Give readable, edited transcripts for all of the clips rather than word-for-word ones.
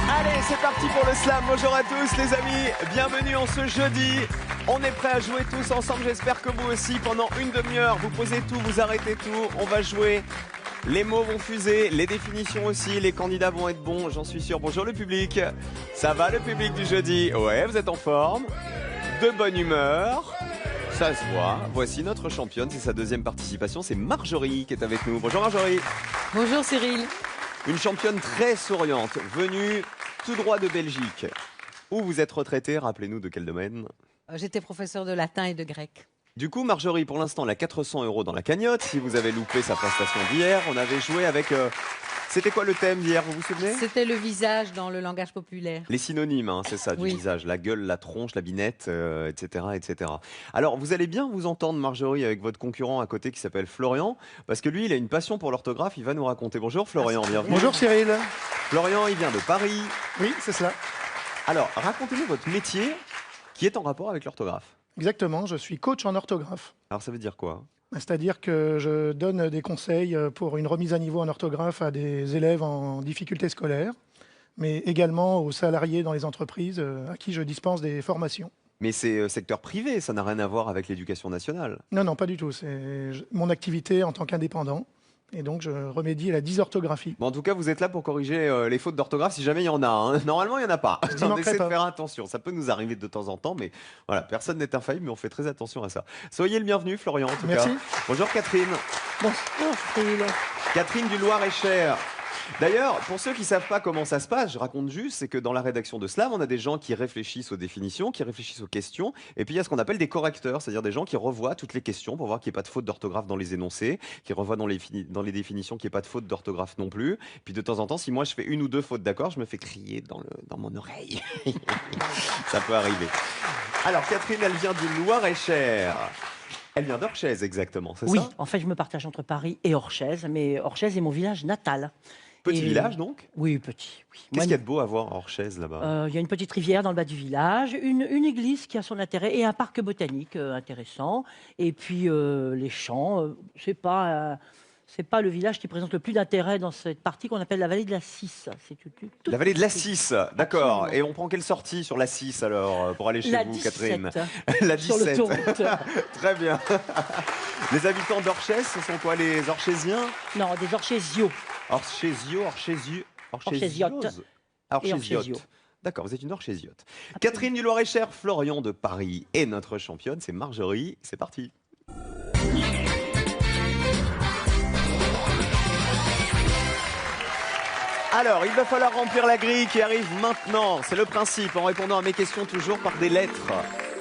Allez, c'est parti pour le slam. Bonjour à tous les amis, bienvenue en ce jeudi. On est prêts à jouer tous ensemble, j'espère que vous aussi. Pendant une demi-heure, vous posez tout, vous arrêtez tout. On va jouer, les mots vont fuser, les définitions aussi, les candidats vont être bons, j'en suis sûr. Bonjour le public, ça va le public du jeudi? Ouais, vous êtes en forme, de bonne humeur, ça se voit. Voici notre championne, c'est sa deuxième participation, c'est Marjorie qui est avec nous. Bonjour Marjorie. Bonjour Cyril. Une championne très souriante, venue tout droit de Belgique. Où vous êtes retraitée, rappelez-nous de quel domaine? J'étais professeur de latin et de grec. Du coup, Marjorie, pour l'instant, elle a 400 € dans la cagnotte. Si vous avez loupé sa prestation d'hier, on avait joué avec... C'était quoi le thème d'hier, vous vous souvenez? C'était le visage dans le langage populaire. Les synonymes, hein, c'est ça, du Oui. visage. La gueule, la tronche, la binette, etc., etc. Alors, vous allez bien vous entendre, Marjorie, avec votre concurrent à côté qui s'appelle Florian, parce que lui, il a une passion pour l'orthographe. Il va nous raconter. Bonjour Florian, bienvenue. Bonjour Cyril. Florian, il vient de Paris. Oui, c'est cela. Alors, racontez-nous votre métier qui est en rapport avec l'orthographe. Exactement, je suis coach en orthographe. Alors, ça veut dire quoi? C'est-à-dire que je donne des conseils pour une remise à niveau en orthographe à des élèves en difficulté scolaire, mais également aux salariés dans les entreprises à qui je dispense des formations. Mais c'est secteur privé, ça n'a rien à voir avec l'éducation nationale. Non, non, pas du tout. C'est mon activité en tant qu'indépendant. Et donc, je remédie à la dysorthographie. Bon, en tout cas, vous êtes là pour corriger les fautes d'orthographe si jamais il y en a. Hein. Normalement, il n'y en a pas. n'y On manquerai essaie de pas. faire attention. Ça peut nous arriver de temps en temps, mais voilà, personne n'est infaillible, mais on fait très attention à ça. Soyez le bienvenu, Florian, en tout Merci. cas. Bonjour Catherine. Bonjour Cyril. Catherine du Loir-et-Cher. D'ailleurs, pour ceux qui ne savent pas comment ça se passe, je raconte juste, c'est que dans la rédaction de Slam, on a des gens qui réfléchissent aux définitions, qui réfléchissent aux questions, et puis il y a ce qu'on appelle des correcteurs, c'est-à-dire des gens qui revoient toutes les questions pour voir qu'il n'y ait pas de faute d'orthographe dans les énoncés, qui revoient dans les définitions qu'il n'y ait pas de faute d'orthographe non plus. Puis de temps en temps, si moi je fais une ou deux fautes d'accord, je me fais crier dans mon oreille. Ça peut arriver. Alors Catherine, elle vient du Loir-et-Cher. Elle vient d'Orchez exactement, c'est Oui, ça? en fait, je me partage entre Paris et Orchez, mais Orchez est mon village natal. Petit Et- village donc? Oui, petit. Oui. Qu'est-ce qu'il y a de beau à voir à Orchez là-bas? Il y a une petite rivière dans le bas du village, une église qui a son intérêt et un parc botanique intéressant. Et puis les champs, c'est pas le village qui présente le plus d'intérêt dans cette partie qu'on appelle la vallée de la Cisse. C'est toute La vallée de la petite- 6, d'accord. Absolument. Et on prend quelle sortie sur la 6 alors pour aller chez La vous, 17, Catherine? La sur 17. l'autoroute. Très bien. Les habitants d'Orchez, ce sont quoi, les Orchésiens? Non, des Orchésiaux. Orchésiotes. Et Orchésio. D'accord, vous êtes une Orchésiote. Catherine du Loir-et-Cher, Florian de Paris et notre championne, c'est Marjorie. C'est parti. Alors, il va falloir remplir la grille qui arrive maintenant. C'est le principe, en répondant à mes questions toujours par des lettres.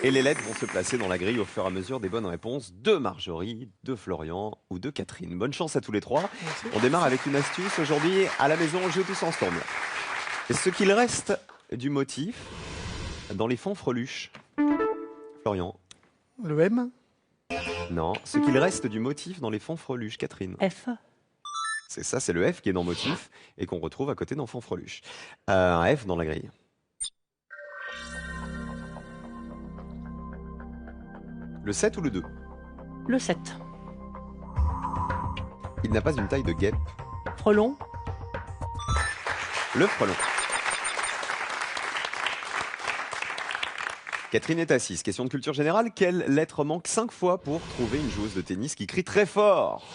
Et les lettres vont se placer dans la grille au fur et à mesure des bonnes réponses de Marjorie, de Florian ou de Catherine. Bonne chance à tous les trois. Merci. On démarre avec une astuce. Aujourd'hui, à la maison, on joue tous ensemble. Ce qu'il reste du motif dans les fanfreluches. Florian. Le M, Non. Ce qu'il reste du motif dans les fanfreluches. Catherine. F. C'est ça, c'est le F qui est dans motif et qu'on retrouve à côté d'enfant freluche. Un F dans la grille. Le 7 ou le 2? Le 7. Il n'a pas une taille de guêpe. Frelon. Le frelon. Catherine est assise. Question de culture générale. Quelle lettre manque 5 fois pour trouver une joueuse de tennis qui crie très fort?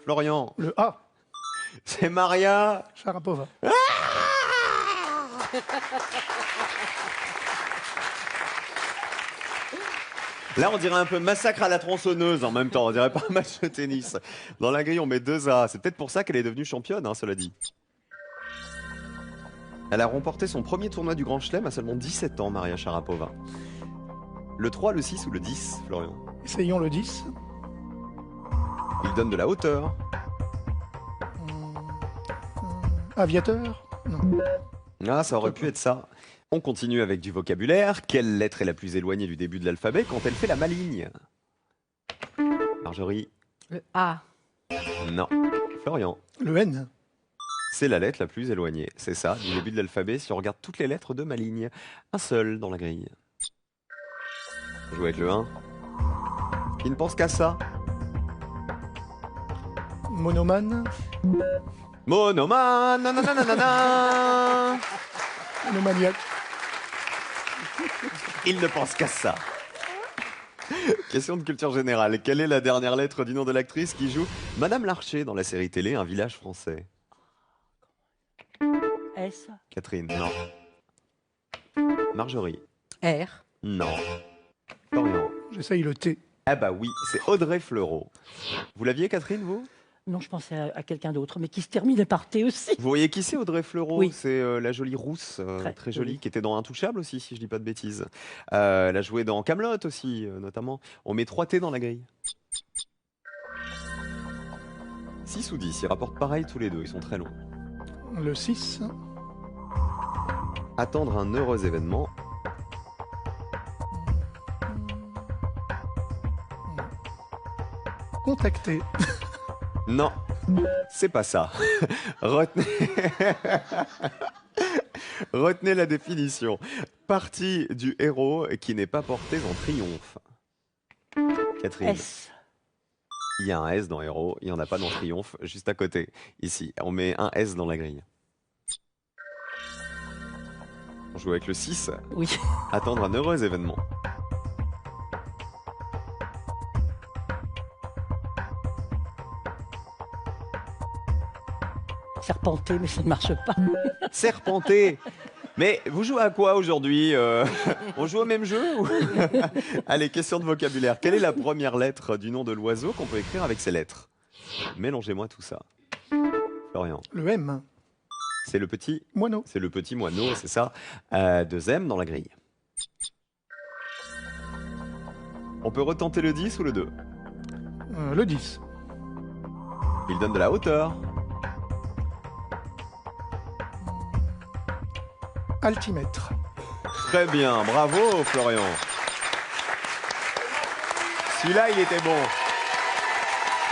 Florian. le A, C'est Maria. Sharapova. Là, on dirait un peu massacre à la tronçonneuse en même temps. On dirait pas un match de tennis. Dans la grille, on met 2 A. C'est peut-être pour ça qu'elle est devenue championne, hein, cela dit. Elle a remporté son premier tournoi du Grand Chelem à seulement 17 ans, Maria Sharapova. Le 3, le 6 ou le 10, Florian? Essayons le 10. Il donne de la hauteur. Aviateur? Non. Ah, ça aurait pu être ça. On continue avec du vocabulaire. Quelle lettre est la plus éloignée du début de l'alphabet quand elle fait la maligne? Marjorie? Le A. Non. Florian. Le N. C'est la lettre la plus éloignée. C'est ça, du début de l'alphabet, si on regarde toutes les lettres de ma ligne. Un seul dans la grille. On joue avec le 1. Qui ne pense qu'à ça. Monomane. Monoman, nanananana. Monomaniaque. Il ne pense qu'à ça. Question de culture générale. Quelle est la dernière lettre du nom de l'actrice qui joue Madame Larcher dans la série télé Un village français? S. Catherine, non. Marjorie, R. non. Florian. J'essaye le T. Ah bah oui, c'est Audrey Fleurot. Vous l'aviez, Catherine, vous? Non, je pensais à quelqu'un d'autre, mais qui se termine par T aussi. Vous voyez qui c'est, Audrey Fleurot? Oui. C'est la jolie rousse, très jolie, jolie. qui était dans Intouchable aussi, si je dis pas de bêtises. Elle a joué dans Kaamelott aussi, notamment. On met 3 T dans la grille. 6 ou 10, ils rapportent pareil tous les deux, ils sont très longs. Le 6. Attendre un heureux événement. Contacter. Non, c'est pas ça. Retenez... Retenez la définition. Partie du héros qui n'est pas portée en triomphe. Catherine. S. Il y a un S dans héros, il n'y en a pas dans triomphe, juste à côté. Ici, on met un S dans la grille. On joue avec le 6. Oui. Attendre un heureux événement. Serpenté, mais ça ne marche pas. Serpenté. Mais vous jouez à quoi aujourd'hui? On joue au même jeu ou... Allez, question de vocabulaire. Quelle est la première lettre du nom de l'oiseau qu'on peut écrire avec ces lettres? Mélangez-moi tout ça. Florian. Le M. C'est le petit? Moineau. C'est le petit moineau, c'est ça. 2 M dans la grille. On peut retenter le 10 ou le 2? Le 10. Il donne de la hauteur. Altimètre. Très bien, bravo Florian. Celui-là, il était bon.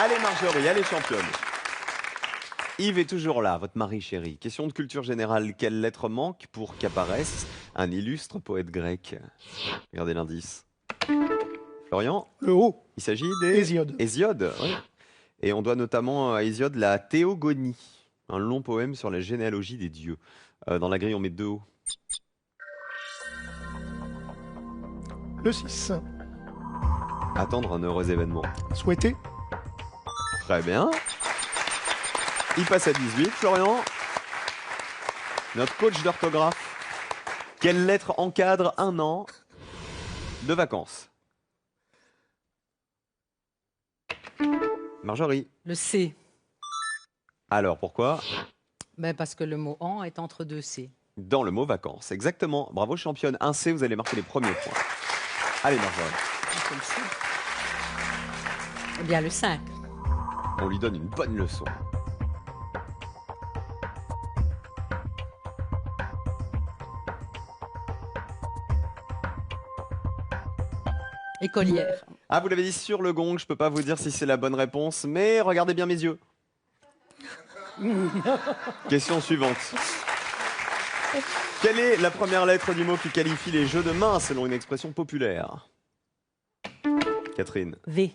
Allez Marjorie, allez championne. Yves est toujours là, votre mari chéri. Question de culture générale, quelle lettre manque pour qu'apparaisse un illustre poète grec? Regardez l'indice. Florian, Le O. il s'agit des... Hésiode. Hésiode, oui. Et on doit notamment à Hésiode la Théogonie, un long poème sur la généalogie des dieux. Dans la grille, on met 2 O. Le 6. Attendre un heureux événement. Souhaiter. Très bien. Il passe à 18, Florian. Notre coach d'orthographe. Quelle lettre encadre un an de vacances? Marjorie. Le C. Alors, pourquoi? Ben, parce que le mot en est entre 2 C. Dans le mot vacances, exactement. Bravo championne. 1 C, vous allez marquer les premiers points. Allez Marjorie. C'est le C. Eh bien, le 5. On lui donne une bonne leçon. Écolière. Ah, vous l'avez dit sur le gong, je peux pas vous dire si c'est la bonne réponse, mais regardez bien mes yeux. Question suivante. Quelle est la première lettre du mot qui qualifie les jeux de main selon une expression populaire? Catherine. V.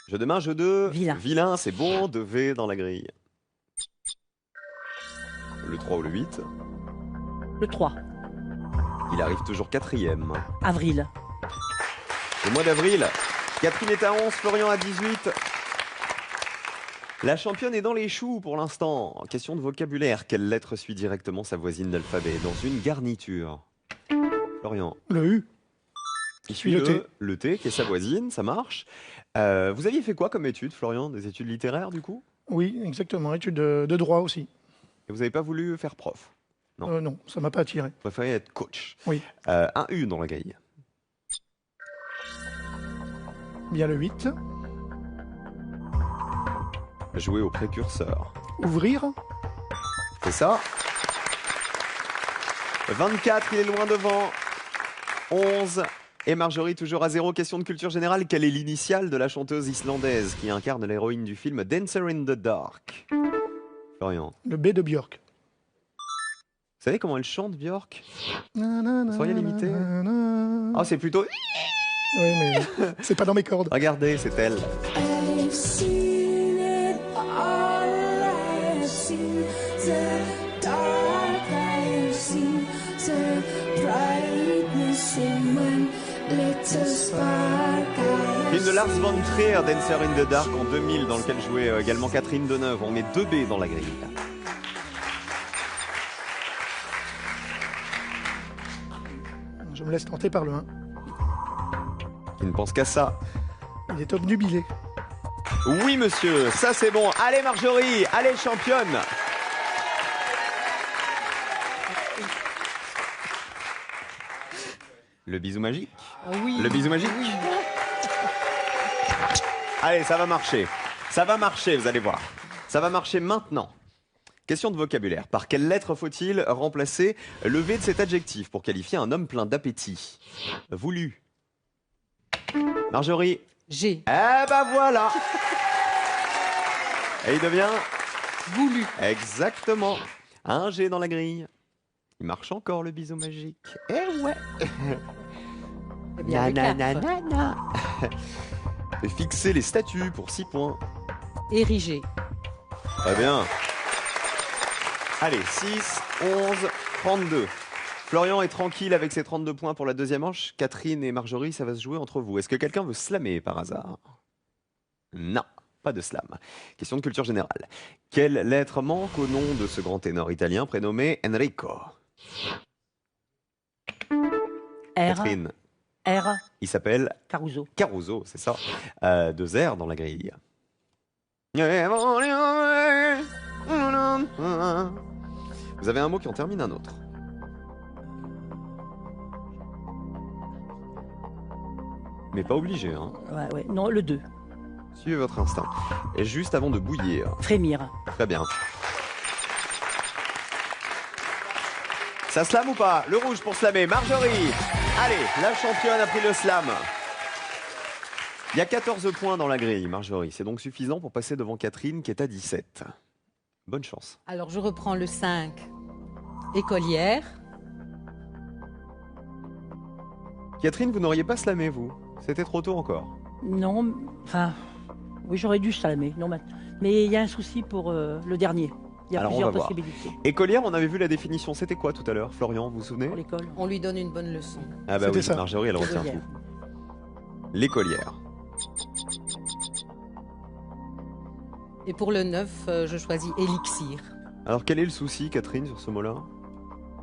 Jeu de main, jeu de... Vilain. Vilain, c'est bon, 2 V dans la grille. Le 3 ou le 8. Le 3. Il arrive toujours 4e. Avril. Le mois d'avril. Catherine est à 11, Florian à 18. La championne est dans les choux pour l'instant. Question de vocabulaire. Quelle lettre suit directement sa voisine d'alphabet dans une garniture? Florian. Le U. Il suit Le T. Le T, qui est sa voisine, ça marche. Vous aviez fait quoi comme études, Florian? Des études littéraires, du coup? Oui, exactement. Études de droit aussi. Et vous n'avez pas voulu faire prof? Non. Non, ça m'a pas attiré. Vous préférez être coach. Oui. Un U dans la grille. Bien le 8. Jouer au précurseur. Ouvrir. C'est ça. 24, il est loin devant. 11, Et Marjorie, toujours à 0, question de culture générale. Quelle est l'initiale de la chanteuse islandaise qui incarne l'héroïne du film Dancer in the Dark? Florian. Le B de Björk. Vous savez comment elle chante, Björk? Vous sauriez l'imiter? Ah, c'est plutôt... Oui, mais c'est pas dans mes cordes. Regardez, c'est elle. I've seen it all. I've seen the dark. I've seen the brightness in one little spark. Film de Lars von Trier, Dancer in the Dark en 2000, dans lequel jouait également Catherine Deneuve. On met 2 B dans la grille. Je me laisse tenter par le 1. Qui ne pense qu'à ça. Il est obnubilé. Oui, monsieur, ça c'est bon. Allez, Marjorie, allez, championne. Le bisou magique. Ah oui. Le bisou magique. Oui. Allez, ça va marcher. Ça va marcher, vous allez voir. Ça va marcher maintenant. Question de vocabulaire. Par quelle lettre faut-il remplacer le V de cet adjectif pour qualifier un homme plein d'appétit? Voulu. Marjorie. G. Eh ben voilà. Et il devient Voulu. exactement un G dans la grille. Il marche encore le bisou magique. Eh ouais. C'est bien le quatre. Nanana. Et fixer les statuts pour 6 points. Érigé. Très bien. Allez, 6, 11, 32. Florian est tranquille avec ses 32 points pour la deuxième manche. Catherine et Marjorie, ça va se jouer entre vous. Est-ce que quelqu'un veut slammer par hasard? Non, pas de slam. Question de culture générale. Quelle lettre manque au nom de ce grand ténor italien prénommé Enrico? R. Catherine, R. il s'appelle Caruso. Caruso, c'est ça. 2 R dans la grille. Vous avez un mot qui en termine un autre. Mais pas obligé, hein. Ouais. Non, le 2. Suivez votre instinct. Et juste avant de bouillir. Frémir. Très bien. Ça slame ou pas? Le rouge pour slammer. Marjorie. Allez, la championne a pris le slam. Il y a 14 points dans la grille, Marjorie. C'est donc suffisant pour passer devant Catherine qui est à 17. Bonne chance. Alors, je reprends le 5. Écolière. Catherine, vous n'auriez pas slamé, vous? C'était trop tôt encore. Non, enfin, oui, j'aurais dû slammer. Non, mais il y a un souci pour le dernier. Il y a Alors, on plusieurs va voir. possibilités Écolière, on avait vu la définition. C'était quoi tout à l'heure, Florian, vous vous souvenez? pour l'école. On lui donne une bonne leçon. Ah bah C'était oui, ça. Marjorie, elle retient Écolière. tout. L'écolière. Et pour le 9, je choisis élixir. Alors, quel est le souci, Catherine, sur ce mot-là?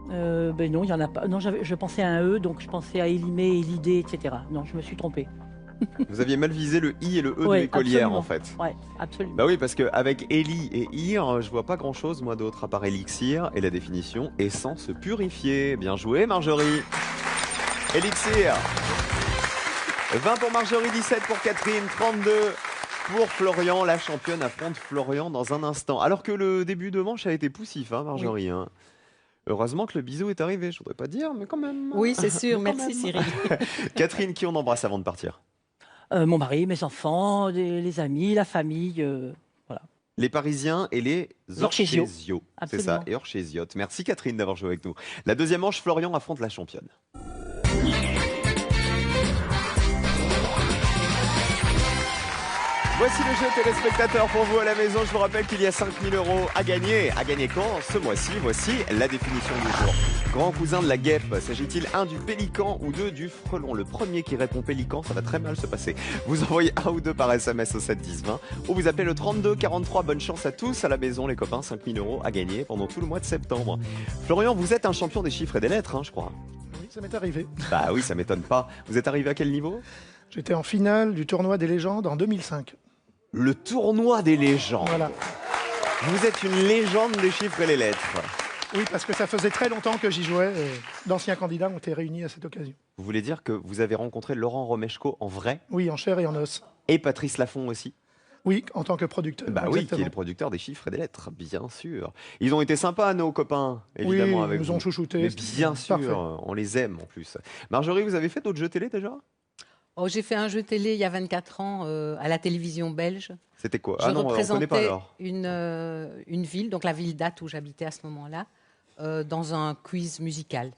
Ben non, il n'y en a pas. Non, je pensais à un E, donc je pensais à Élimé, Élidé, etc. Non, je me suis trompée. Vous aviez mal visé le I et le E de Ouais, l'écolière, absolument. en fait. Ouais, absolument. Bah oui, parce qu'avec Eli et Ir, je vois pas grand-chose, moi, d'autre, à part élixir, et la définition, essence purifiée. Bien joué, Marjorie. Élixir. 20 pour Marjorie, 17 pour Catherine, 32 pour Florian. La championne affronte Florian dans un instant. Alors que le début de manche a été poussif, hein, Marjorie. Hein. Heureusement que le bisou est arrivé, je voudrais pas dire, mais quand même. Oui, c'est sûr. Quand Merci, même. Cyril. Catherine, qui on embrasse avant de partir? Mon mari, mes enfants, les amis, la famille. Voilà. Les Parisiens et les Orchésiaux. Orchésiaux. C'est Absolument. ça, et Orchésiotes. Merci Catherine d'avoir joué avec nous. La deuxième manche, Florian affronte la championne. Voici le jeu téléspectateur pour vous à la maison. Je vous rappelle qu'il y a 5 000 € à gagner. À gagner quand? Ce mois-ci. Voici la définition du jour. Grand cousin de la guêpe. S'agit-il 1 du pélican ou 2 du frelon? Le premier qui répond pélican, ça va très mal se passer. Vous envoyez 1 ou 2 par SMS au 7 10 20 ou vous appelez le 32 43. Bonne chance à tous à la maison, les copains. 5 000 € à gagner pendant tout le mois de septembre. Florian, vous êtes un champion des chiffres et des lettres, hein, je crois. Oui, ça m'est arrivé. Bah oui, ça m'étonne pas. Vous êtes arrivé à quel niveau? J'étais en finale du tournoi des légendes en 2005. Le tournoi des légendes. Voilà. Vous êtes une légende des chiffres et les lettres. Oui, parce que ça faisait très longtemps que j'y jouais. D'anciens candidats ont été réunis à cette occasion. Vous voulez dire que vous avez rencontré Laurent Romeshko en vrai Oui, en chair et en os. et Patrice Laffont aussi? Oui, en tant que producteur. Bah oui, qui est exactement. le producteur des chiffres et des lettres, bien sûr. Ils ont été sympas, nos copains, Oui, évidemment, avec ils nous ont vous. chouchoutés. Mais c'était bien sûr, parfait. on les aime en plus. Marjorie, vous avez fait d'autres jeux télé déjà? Oh, j'ai fait un jeu télé il y a 24 ans à la télévision belge. C'était quoi? Je Ah non, on connaît pas représentais alors. une ville, donc la ville date où j'habitais à ce moment-là, dans un quiz musical.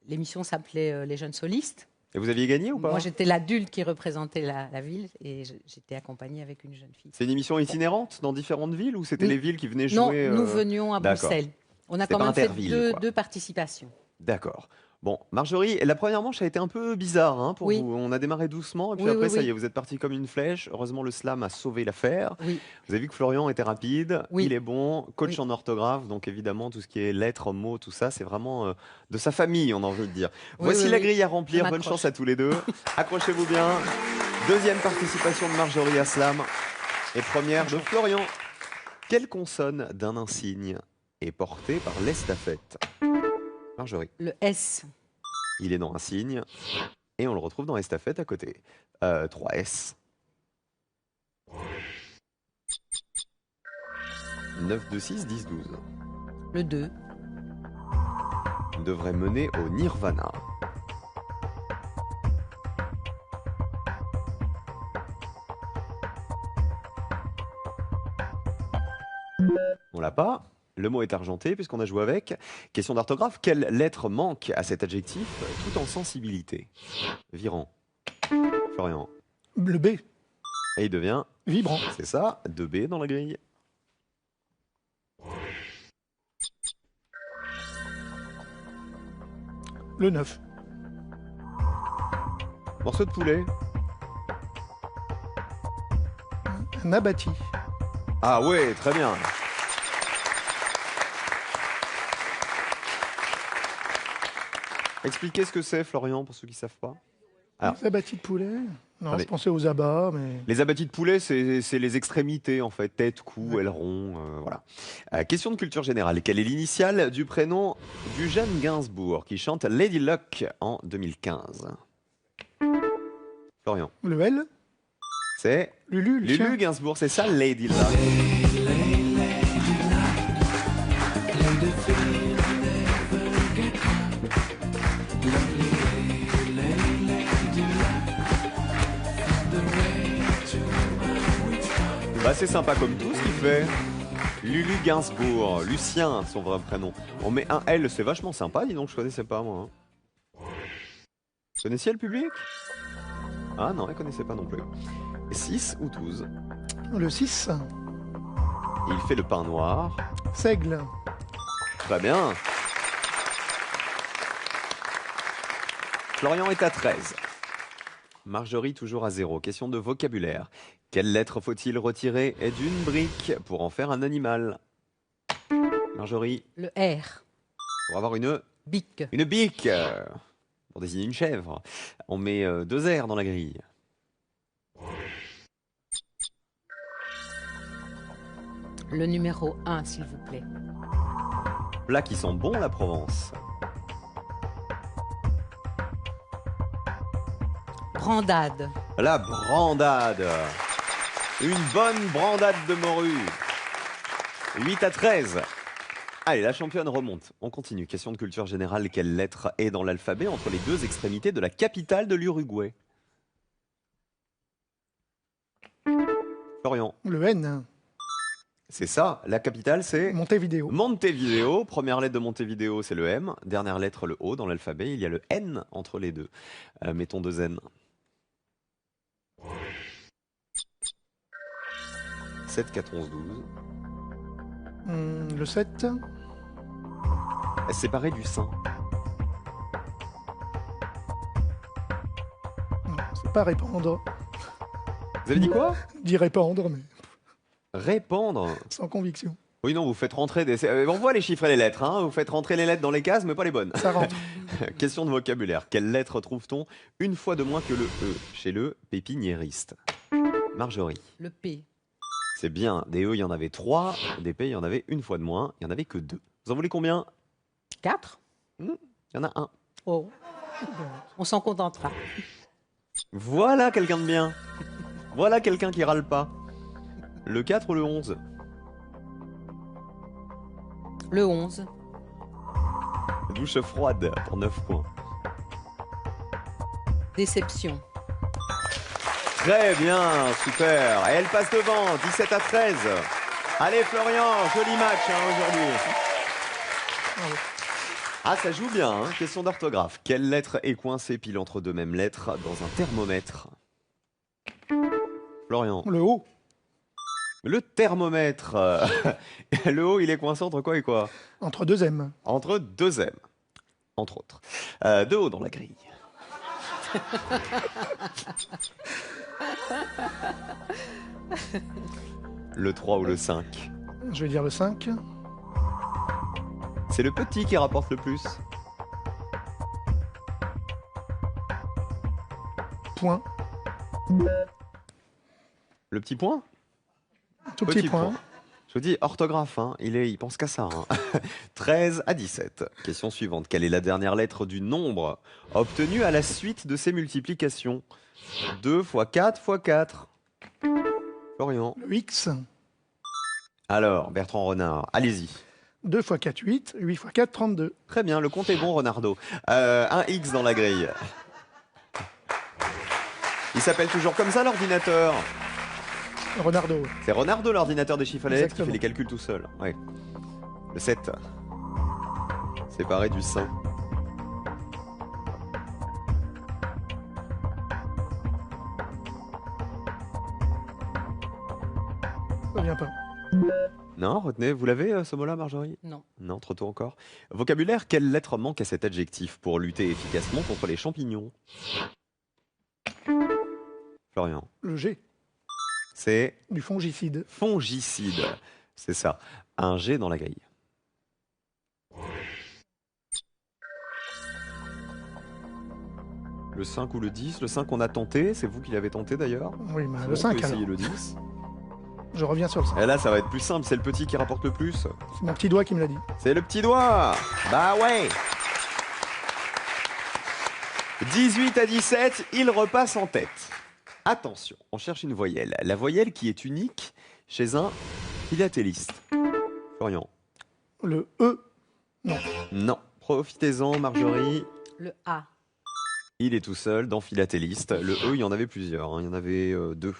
L'émission s'appelait Les Jeunes Solistes. Et vous aviez gagné ou pas? Moi, j'étais l'adulte qui représentait la ville et j'étais accompagnée avec une jeune fille. C'est une émission itinérante dans différentes villes ou c'était Oui. les villes qui venaient Non, jouer nous venions à d'accord. Bruxelles. On a C'était quand pas même fait interville, quoi. deux participations. D'accord. Bon, Marjorie, la première manche a été un peu bizarre hein, pour Oui. vous. On a démarré doucement et puis Oui, après, oui, ça oui. y est, vous êtes parti comme une flèche. Heureusement, le slam a sauvé l'affaire. Oui. Vous avez vu que Florian était rapide, Oui. il est bon, coach Oui. en orthographe, donc évidemment, tout ce qui est lettres, mots, tout ça, c'est vraiment de sa famille, on a envie de dire. Oui, Voici oui, la oui. grille à remplir. Je Bonne m'accroche. chance à tous les deux. Accrochez-vous bien. Deuxième participation de Marjorie à slam et première de Florian. Quelle consonne d'un insigne est portée par l'estafette? Marjorie. Le S. Il est dans un signe et on le retrouve dans estafette à côté. 3S. 9, 2, 6, 10, 12. Le 2. Devrait mener au nirvana. On l'a pas. Le mot est argenté puisqu'on a joué avec. Question d'orthographe. Quelle lettre manque à cet adjectif tout en sensibilité? Virant. Florian. Le B, Et il devient, vibrant. c'est ça, 2B dans la grille. Le 9, Morceau de poulet. un abattis. Ah ouais, très bien. Expliquez ce que c'est, Florian, pour ceux qui ne savent pas. Alors. Les abattis de poulet. Non, Attendez. je pensais aux abats, mais Les abattis de poulet, c'est les extrémités, en fait. Tête, cou, aileron, voilà. Question de culture générale. Quelle est l'initiale du prénom du jeune Gainsbourg qui chante Lady Luck en 2015? Florian. le L, C'est Lulu, le chien. Lulu Gainsbourg, c'est ça, Lady Luck. Bah c'est sympa comme tout ce qu'il fait. Lulu Gainsbourg, Lucien, son vrai prénom. On met un L, c'est vachement sympa, dis donc, je connaissais pas moi. Vous connaissiez le public? Ah non, elle connaissait pas non plus. 6 ou 12. Le 6, Il fait le pain noir. seigle. Très bien. Florian est à 13. Marjorie toujours à 0. Question de vocabulaire. Quelle lettre faut-il retirer d'une brique pour en faire un animal? Marjorie, Le R. pour avoir une Bic. bique, pour désigner une chèvre. On met 2 R dans la grille. Le numéro 1, s'il vous plaît. Plat qui sent bon la Provence. Brandade. La brandade. Une bonne brandade de morue. 8 à 13. Allez, la championne remonte. On continue. Question de culture générale. Quelle lettre est dans l'alphabet entre les deux extrémités de la capitale de l'Uruguay? Florian. Le N, C'est ça. La capitale, c'est Montevideo. Montevideo. Première lettre de Montevideo, c'est le M. Dernière lettre, le O. Dans l'alphabet, il y a le N entre les deux. Mettons 2 N. 7, 4, 11, 12. Le 7, Séparé du sein. c'est pas répandre. Vous avez dit quoi? Dit répandre, mais Répandre. sans conviction. Oui, non, vous faites rentrer des... On voit les chiffres et les lettres, hein. Vous faites rentrer les lettres dans les cases, mais pas les bonnes. Ça rentre. Question de vocabulaire. Quelle lettre trouve-t-on une fois de moins que le E chez le pépiniériste? Marjorie. Le P. C'est bien. Des E, il y en avait 3. Des P, il y en avait une fois de moins. Il n'y en avait que 2. Vous en voulez combien? 4. Il y en a un. Oh. On s'en contentera. Voilà quelqu'un de bien. Voilà quelqu'un qui râle pas. Le 4 ou le 11? Le 11. Douche froide pour 9 points. Déception. Très bien, super. Et elle passe devant, 17 à 13. Allez Florian, joli match aujourd'hui. Ah, ça joue bien, hein. Question d'orthographe. Quelle lettre est coincée pile entre deux mêmes lettres dans un thermomètre? Florian. Le haut. Le thermomètre. Le haut, il est coincé entre quoi et quoi? Entre deux M. Entre deux M, entre autres. De haut dans la grille. Le 3 ou le 5? Je vais dire le 5. C'est le petit qui rapporte le plus. Point. Le petit point? Tout petit point. Je vous dis, orthographe, hein, il pense qu'à ça. Hein. 13 à 17. Question suivante. Quelle est la dernière lettre du nombre obtenu à la suite de ces multiplications? 2 x 4 x 4. Florian. Le X. Alors, Bertrand Renard, allez-y. 2 x 4, 8. 8 x 4, 32. Très bien, le compte est bon, Renardo. Un X dans la grille. Il s'appelle toujours comme ça, l'ordinateur? Renardo. C'est Renardo, l'ordinateur des chiffres à la lettre, qui Exactement. fait les calculs tout seul. Ouais. Le 7. Séparé du 5. Ça vient pas. Non, retenez, vous l'avez ce mot-là, Marjorie? Non. Non, trop tôt encore. Vocabulaire, quelle lettre manque à cet adjectif pour lutter efficacement contre les champignons? Florian. Le G. C'est Du fongicide. fongicide. C'est ça. Un G dans la grille. Le 5 ou le 10? Le 5 on a tenté, c'est vous qui l'avez tenté d'ailleurs. Oui, bah, Sinon, le on 5 peut essayer alors. le 10. Je reviens sur le 5. Et là ça va être plus simple, c'est le petit qui rapporte le plus. C'est mon petit doigt qui me l'a dit. C'est le petit doigt. Bah ouais. 18 à 17, il repasse en tête. Attention, on cherche une voyelle. La voyelle qui est unique chez un philatéliste. Florian. Le E. Non. Profitez-en, Marjorie. Le A. Il est tout seul dans philatéliste. Le E, il y en avait plusieurs. Hein. Il y en avait deux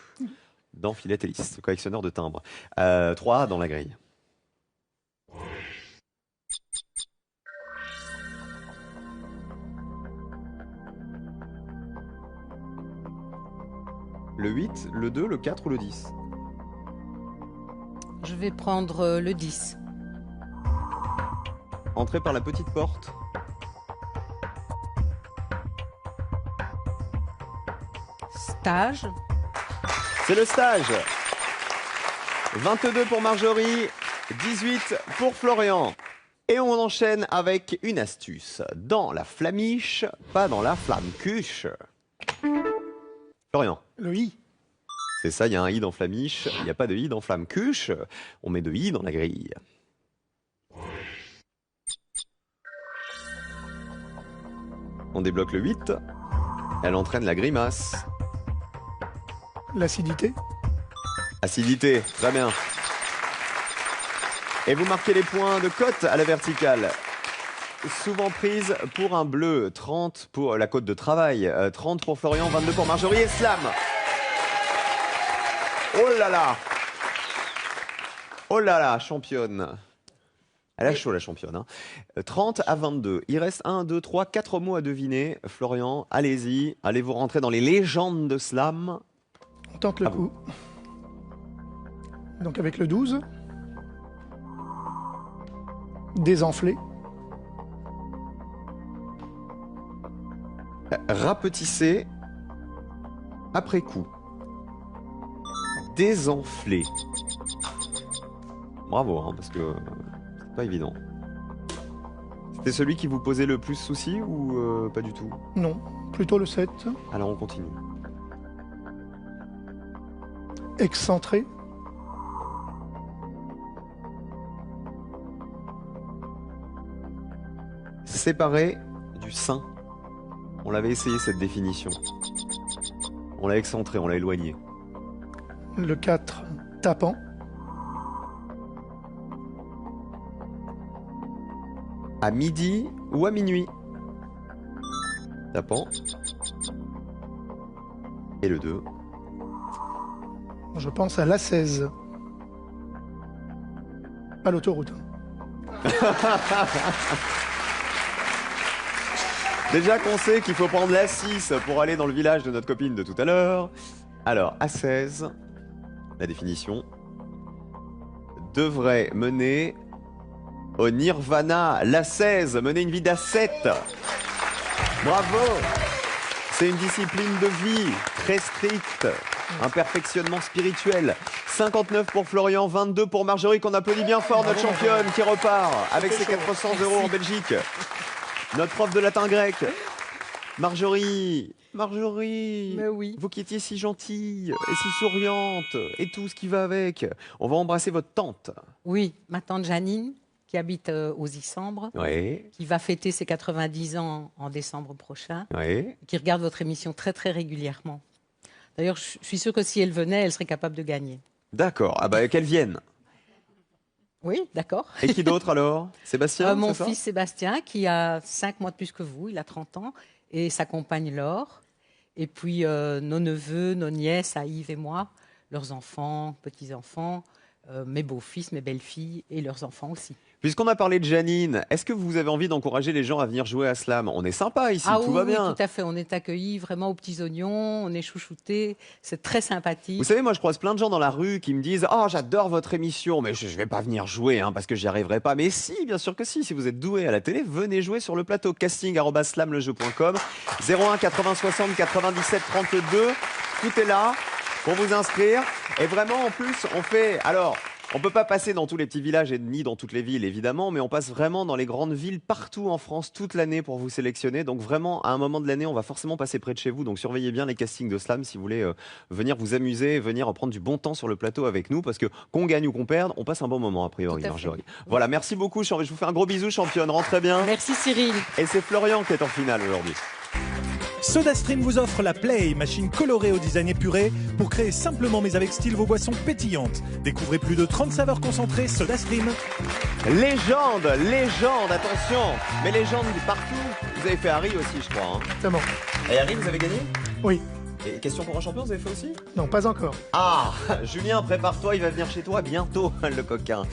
dans philatéliste, collectionneur de timbres. 3 dans la grille. Le 8, le 2, le 4 ou le 10? Je vais prendre le 10. Entrez par la petite porte. Stage. C'est le stage. 22 pour Marjorie, 18 pour Florian. Et on enchaîne avec une astuce. Dans la flamiche, pas dans la flamme-cuche. Florian. Le I. C'est ça, il y a un i dans flamiche, il n'y a pas de i dans flamme-cuche. On met de i dans la grille. On débloque le 8. Elle entraîne la grimace. L'acidité. Acidité, très bien. Et vous marquez les points de cote à la verticale. Souvent prise pour un bleu, 30 pour la cote de travail, 30 pour Florian, 22 pour Marjorie et Slam. Oh là là! Oh là là, championne. Elle a chaud la championne. Hein. 30 à 22. Il reste 1, 2, 3, 4 mots à deviner. Florian, allez-y. Allez-vous rentrer dans les légendes de Slam? On tente le Ah coup. Donc avec le 12. Désenflé. Rapetissez après coup. Désenflé. Bravo, hein, parce que c'est pas évident. C'était celui qui vous posait le plus souci ou pas du tout? Non, plutôt le 7. Alors on continue. Excentré. Séparé du sein. On l'avait essayé cette définition. On l'a excentré, on l'a éloigné. Le 4. Tapant. À midi ou à minuit? Tapant. Et le 2. Je pense à l'A16. Pas l'autoroute. Hein. Déjà qu'on sait qu'il faut prendre la 6 pour aller dans le village de notre copine de tout à l'heure. Alors, A16, la définition, devrait mener au nirvana. L'A16, mener une vie d'ascète. Bravo! C'est une discipline de vie très stricte, un perfectionnement spirituel. 59 pour Florian, 22 pour Marjorie, qu'on applaudit bien fort, notre championne qui repart avec ses 400 € en Belgique. Notre prof de latin grec. Marjorie, Mais oui. vous qui étiez si gentille et si souriante et tout ce qui va avec. On va embrasser votre tante. Oui, ma tante Janine, qui habite aux Issambres, Oui, qui va fêter ses 90 ans en décembre prochain, oui. qui regarde votre émission très très régulièrement. D'ailleurs, je suis sûre que si elle venait, elle serait capable de gagner. D'accord, ah bah qu'elle vienne. Oui, d'accord. Et qui d'autre alors? Sébastien, Mon c'est ça? fils Sébastien, qui a 5 mois de plus que vous, il a 30 ans, et sa compagne Laure. Et puis nos neveux, nos nièces, à Yves et moi, leurs enfants, petits-enfants, mes beaux-fils, mes belles-filles et leurs enfants aussi. Puisqu'on a parlé de Janine, est-ce que vous avez envie d'encourager les gens à venir jouer à Slam? On est sympa ici, tout oui, va oui, bien. tout à fait. On est accueillis vraiment aux petits oignons, on est chouchoutés, c'est très sympathique. Vous savez, moi je croise plein de gens dans la rue qui me disent « Oh, j'adore votre émission, mais je vais pas venir jouer hein, parce que j'y arriverai pas. » Mais si, bien sûr que si. Si vous êtes doué à la télé, venez jouer sur le plateau. casting@slamlejeu.com 01 80 60 97 32. Tout est là pour vous inscrire. Et vraiment, en plus, on fait... Alors... On peut pas passer dans tous les petits villages et ni dans toutes les villes, évidemment, mais on passe vraiment dans les grandes villes partout en France toute l'année pour vous sélectionner. Donc vraiment, à un moment de l'année, on va forcément passer près de chez vous. Donc surveillez bien les castings de Slam si vous voulez venir vous amuser, venir prendre du bon temps sur le plateau avec nous, parce que qu'on gagne ou qu'on perde, on passe un bon moment a priori, Tout à fait. Marjorie. Voilà, merci beaucoup. Je vous fais un gros bisou, championne. Rentrez bien. Merci Cyril. Et c'est Florian qui est en finale aujourd'hui. SodaStream vous offre la Play, machine colorée au design épuré pour créer simplement mais avec style vos boissons pétillantes. Découvrez plus de 30 saveurs concentrées SodaStream. Légende, attention. Mais légende partout. Vous avez fait Harry aussi, je crois. Hein. Exactement. Et Harry, vous avez gagné? Oui. Et question pour un champion, vous avez fait aussi? Non, pas encore. Ah, Julien, prépare-toi, il va venir chez toi bientôt, le coquin.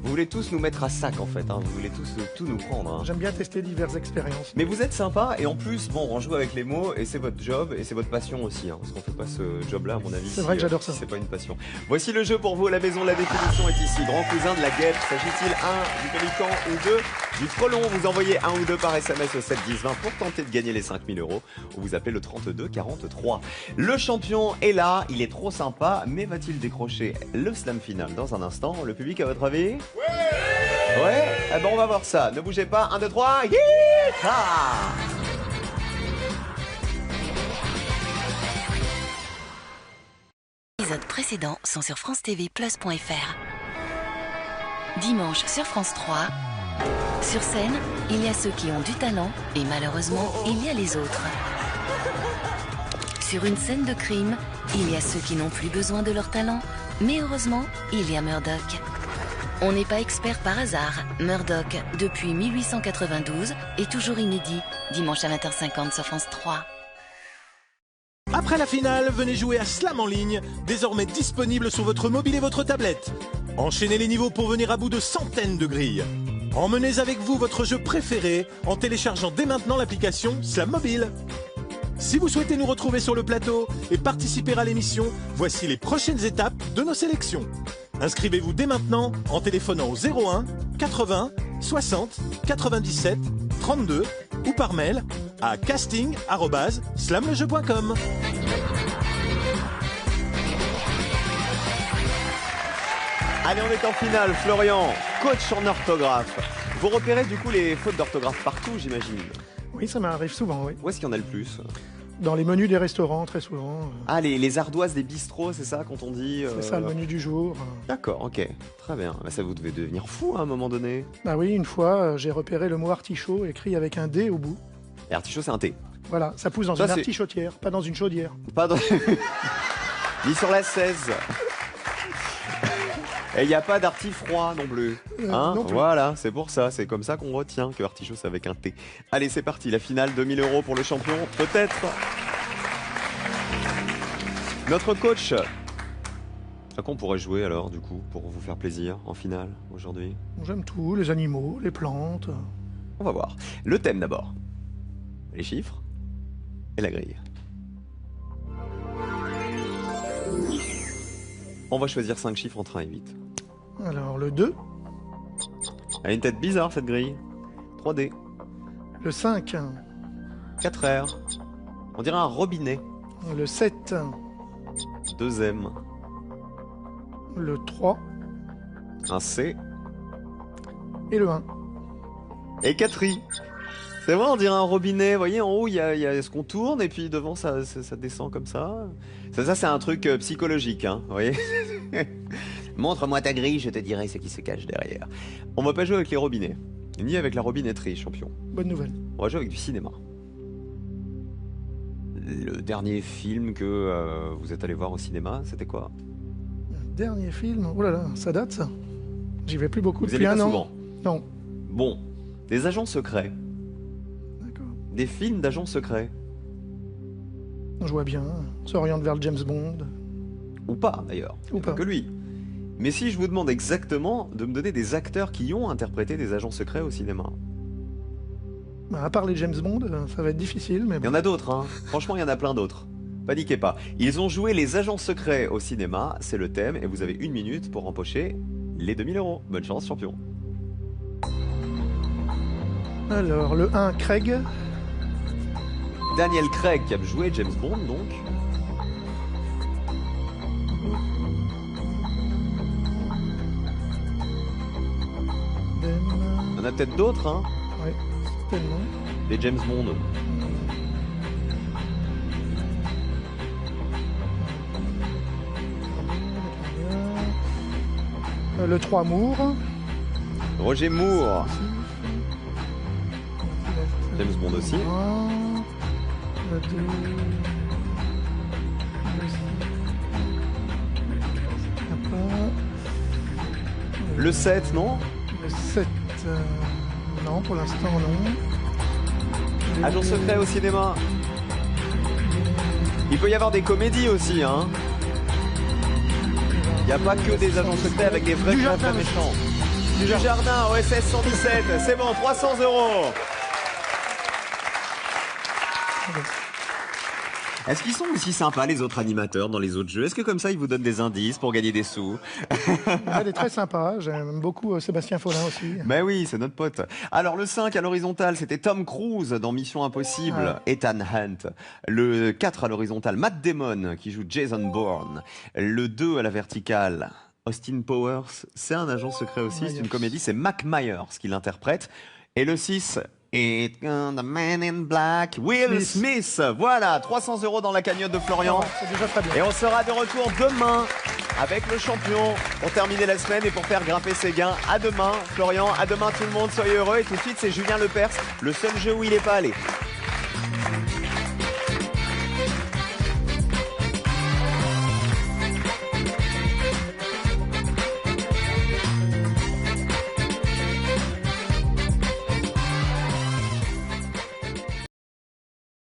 Vous voulez tous nous mettre à sac en fait, hein. Vous voulez tous tout nous prendre. Hein. J'aime bien tester diverses expériences. Mais vous êtes sympa et en plus, bon, on joue avec les mots et c'est votre job et c'est votre passion aussi. Hein, parce qu'on fait pas ce job-là, à mon avis. C'est vrai que j'adore ça. C'est pas une passion. Voici le jeu pour vous à la maison. La définition est ici. Grand cousin de la guêpe. S'agit-il 1 du pélican ou 2 du frelon? Vous envoyez 1 ou 2 par SMS au 7 10 20 pour tenter de gagner les 5000 € ou vous appelez le 32 43. Le champion est là. Il est trop sympa. Mais va-t-il décrocher le slam final dans un instant? Le public, à votre avis? Ouais. Eh ben on va voir ça. Ne bougez pas. 1, 2, 3. Yeeha! Les épisodes précédents sont sur francetvplus.fr. Dimanche sur France 3, sur scène, il y a ceux qui ont du talent et malheureusement, il y a les autres. Sur une scène de crime, il y a ceux qui n'ont plus besoin de leur talent, mais heureusement, il y a Murdoch. On n'est pas expert par hasard. Murdoch, depuis 1892, est toujours inédit. Dimanche à 20h50 sur France 3. Après la finale, venez jouer à Slam en ligne, désormais disponible sur votre mobile et votre tablette. Enchaînez les niveaux pour venir à bout de centaines de grilles. Emmenez avec vous votre jeu préféré en téléchargeant dès maintenant l'application Slam Mobile. Si vous souhaitez nous retrouver sur le plateau et participer à l'émission, voici les prochaines étapes de nos sélections. Inscrivez-vous dès maintenant en téléphonant au 01 80 60 97 32 ou par mail à casting@slamlejeu.com. Allez, on est en finale. Florian, coach en orthographe. Vous repérez du coup les fautes d'orthographe partout, j'imagine. Oui, ça m'arrive souvent, oui. Où est-ce qu'il y en a le plus? Dans les menus des restaurants, très souvent. Ah, les ardoises des bistrots, c'est ça quand on dit C'est ça le menu du jour. D'accord, ok. Très bien. Bah, ça vous devait devenir fou à un moment donné. Bah oui, une fois, j'ai repéré le mot artichaut écrit avec un D au bout. Et artichaut, c'est un T. Voilà, ça pousse dans Ça, une c'est- artichautière, pas dans une chaudière. Pas dans... Ni sur la 16. Et il n'y a pas d'arty froid non plus. Hein, non plus. voilà, c'est pour ça. C'est comme ça qu'on retient que artichaut c'est avec un T. Allez, c'est parti. La finale, 2000 € pour le champion, peut-être. Notre coach. À quoi on pourrait jouer alors, du coup, pour vous faire plaisir en finale aujourd'hui? J'aime tout, les animaux, les plantes. On va voir. Le thème d'abord. Les chiffres et la grille. On va choisir 5 chiffres entre 1 et 8. Alors, le 2, Elle a une tête bizarre cette grille. 3D. le 5, 4 R. On dirait un robinet. le 7, 2 M. le 3 Un C. et le 1. Et 4 I. C'est vrai, on dirait un robinet. Vous voyez, en haut, il y a ce qu'on tourne et puis devant, ça descend comme ça. Ça c'est un truc psychologique, hein, vous voyez. Montre-moi ta grille, je te dirai ce qui se cache derrière. On va pas jouer avec les robinets, ni avec la robinetterie, champion. Bonne nouvelle. On va jouer avec du cinéma. Le dernier film que vous êtes allé voir au cinéma, c'était quoi? Le dernier film, oh là là, ça date ça. J'y vais plus beaucoup Vous depuis allez pas un an. souvent. Non. Bon, des agents secrets, D'accord. des films d'agents secrets, Je vois bien. On s'oriente vers le James Bond. ou pas d'ailleurs, Ou pas pas. que lui. Mais si je vous demande exactement de me donner des acteurs qui ont interprété des agents secrets au cinéma. Bah, à part les James Bond, ça va être difficile, mais Il y en a d'autres, hein. Franchement, il y en a plein d'autres. Paniquez pas. Ils ont joué les agents secrets au cinéma, c'est le thème, et vous avez 1 minute pour empocher les 2000 €. Bonne chance, champion. Alors, le 1, Craig. Daniel Craig qui a joué James Bond, donc. Il y en a peut-être d'autres, hein. Ouais, tellement. Des James Bond. Le 3, Moore. Roger Moore. James Bond aussi. Le 2. Le 7, non? Le 7. Non, pour l'instant, non. Agent secret au cinéma. Il peut y avoir des comédies aussi, hein. Il n'y a pas que des agents secrets avec des vrais vrais méchants. Du Jardin, OSS 117, c'est bon, 300 €. Est-ce qu'ils sont aussi sympas, les autres animateurs, dans les autres jeux? Est-ce que comme ça, ils vous donnent des indices pour gagner des sous? Elle est très sympa. J'aime beaucoup Sébastien Follin aussi. Ben oui, c'est notre pote. Alors, le 5 à l'horizontale, c'était Tom Cruise dans Mission Impossible, Ethan Hunt. Le 4 à l'horizontale, Matt Damon, qui joue Jason Bourne. Le 2 à la verticale, Austin Powers, c'est un agent secret aussi, c'est une comédie, c'est Mac Myers qui l'interprète. Et le 6... Et The Man in Black, Will Smith. Voilà, 300 € dans la cagnotte de Florian. C'est déjà très bien. Et on sera de retour demain avec le champion pour terminer la semaine et pour faire grimper ses gains. À demain, Florian. À demain, tout le monde. Soyez heureux. Et tout de suite, c'est Julien Lepers, le seul jeu où il n'est pas allé.